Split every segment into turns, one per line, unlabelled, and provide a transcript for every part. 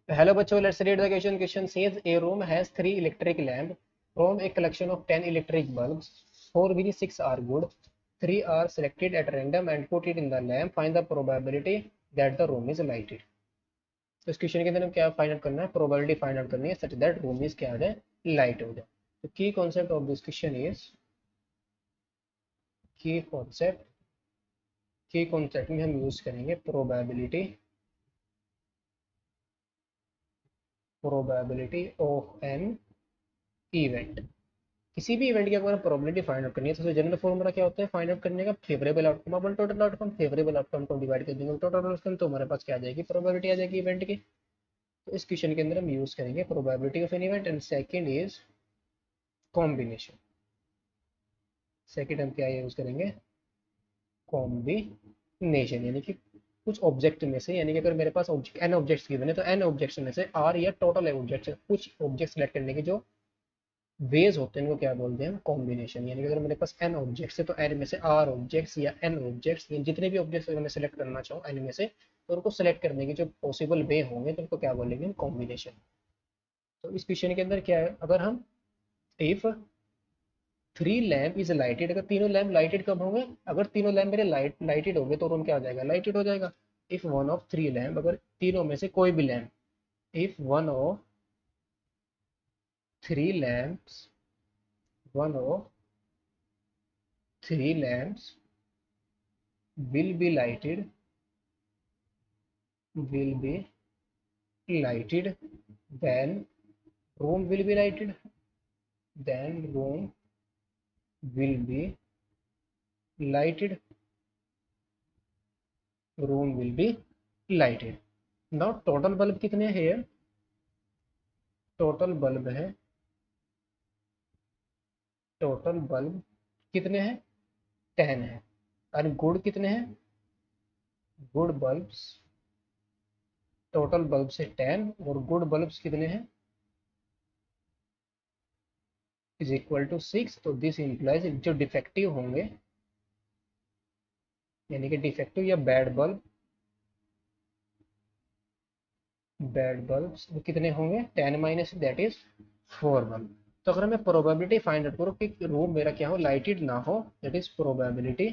Hello बच्चों, let's read the question. Question says a room has three electric lamps from a collection of 10 electric bulbs. Four which six are good. Three are selected at random and put it in the lamp. Find the probability that the room is lighted. तो इस question के अंदर हम क्या find out करना है, probability find out करनी है सच दैट रूम इज क्या हो जाए, लाइट हो जाए. तो की concept of this question is, की कॉन्सेप्ट में हम यूज करेंगे प्रोबेबिलिटी ऑफ एन इवेंट. किसी भी इवेंट की अगर प्रोबेबिलिटी फाइंड आउट करनी है तो जनरल फॉर्मूला क्या होता है फाइंड आउट करने का, फेवरेबल आउटकम अपन टोटल आउटकम, फेवरेबल आउटकम को डिवाइड कर देंगे टोटल आउटकम, तो हमारे पास क्या आ जाएगी, प्रोबेबिलिटी आ जाएगी इवेंट की. तो इस क्वेश्चन के अंदर हम यूज करेंगे probability of an event and second is combination. Second हम क्या यूज करेंगे, कॉम्बिनेशन, यानी कि कुछ ऑब्जेक्ट में से, यानी कि अगर मेरे पास ऑब्जेक्ट एन ऑब्जेक्ट्स गिवन है तो एन ऑब्जेक्ट्स में से आर या टोटल ऑब्जेक्ट्स, कुछ ऑब्जेक्ट सेलेक्ट करने के जो वेज होते हैं उनको क्या बोलते हैं, कॉम्बिनेशन. यानी कि अगर मेरे पास एन ऑब्जेक्ट्स है तो एन में से आर ऑब्जेक्ट्स या एन ऑब्जेक्ट्स, जितने भी ऑब्जेक्ट्स मैं सेलेक्ट करना चाहूँ एन में से, तो उनको सेलेक्ट करने के जो पॉसिबल वे होंगे तो उनको क्या बोलेंगे, कॉम्बिनेशन. तो इस क्वेश्चन के अंदर क्या है, अगर हम if three lamp is lighted, अगर तीनों लैम्प लाइटेड कब होंगे, अगर तीनों लैम्प मेरे लाइटेड होंगे तो रूम क्या हो जाएगा, लाइटेड हो जाएगा. If one of three lamp, अगर तीनों में से कोई भी lamp, if three lamps one of three lamps will be lighted will be lighted then room will be lighted, then room will be lighted, room will be lighted. now total bulb कितने हैं, total bulb है, total bulb कितने हैं, 10 है. और good कितने हैं, good bulbs, total bulb से 10 और गुड बल्ब्स कितने हैं, इज इक्वल टू 6. तो दिस इंप्लाइज जो डिफेक्टिव होंगे, यानी कि डिफेक्टिव या बैड बल्ब्स वो कितने होंगे, 10 माइनस दैट इज 4 बल्ब. तो अगर मैं प्रोबेबिलिटी फाइंड आउट करूँ कि रूम मेरा क्या हो, लाइटेड ना हो, that is probability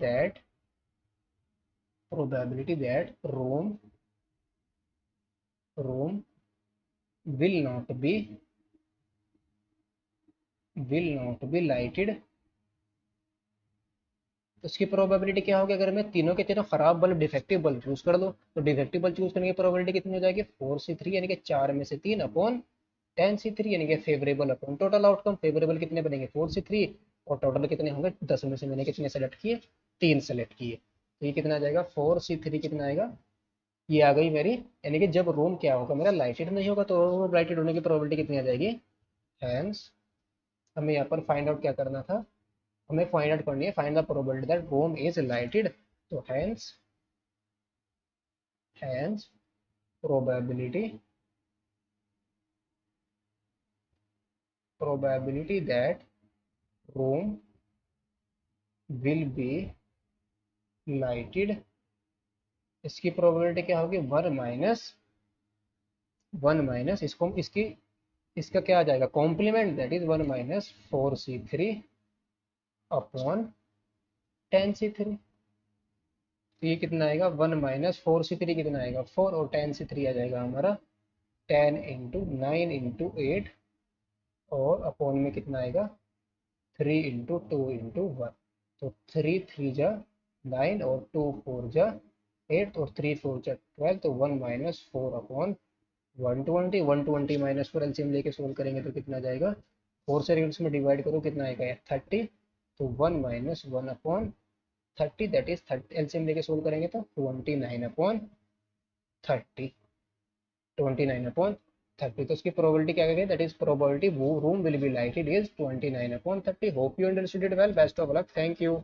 that room will not be lighted. तो इसकी प्रोबेबिलिटी क्या होगी, अगर मैं तीनों के तीनों खराब बल्ब, डिफेक्टिव बल्ब चूज कर दो, तो डिफेक्टिव बल्ब चूज करने की प्रोबेबिलिटी कितनी हो जाएगी, 4C3, यानी कि 4 में से 3 अपॉन 10C3, यानी कि favourable upon total outcome. Favourable कितने बनेंगे, 4C3, और टोटल कितने होंगे, 10 में से मैंने कितने सेलेक्ट किए, 3 सेलेक्ट किए. तो ये कितना आ जाएगा, 4C3 कितना आएगा, ये आ गई मेरी. यानी कि जब रूम क्या होगा मेरा, लाइटेड नहीं होगा, तो रूम लाइटेड होने की प्रोबेबिलिटी कितनी आ जाएगी. हैंस हमें यहाँ पर फाइंड आउट क्या करना था, हमें फाइंड आउट करनी है, find the probability that room is lighted. तो hence probability that room will be lighted, इसकी प्रोबेबिलिटी क्या होगी, वन माइनस इसको, इसका क्या आ जाएगा, complement, that is 1 - 4C3 upon 10C3. तो ये कितना आएगा, 1 - 4C3 कितना आएगा, 4, और 10C3 आ जाएगा हमारा 10 × 9 × 8, और अपॉन में कितना आएगा, 3 × 2 × 1. तो 3 3 जा 9 और 2 4 जा 8 और 3 4 जा 12. तो 1 - 4 अपॉन 120, 120 - 4 एलसीएम लेके सोल्व करेंगे तो कितना जाएगा, 4 से रूट्स में डिवाइड करो कितना आएगा, 30. तो 1 - 1 अपॉन 30, दैट इज 30, एलसीएम लेके सोल्व करेंगे तो 29 अपॉन 30. तो इसकी प्रोबेबिलिटी क्या करेंगे, दैट इज प्रोबेबिलिटी वो room will be lighted is 29 upon 30. Hope you understood it well, best of luck, thank you.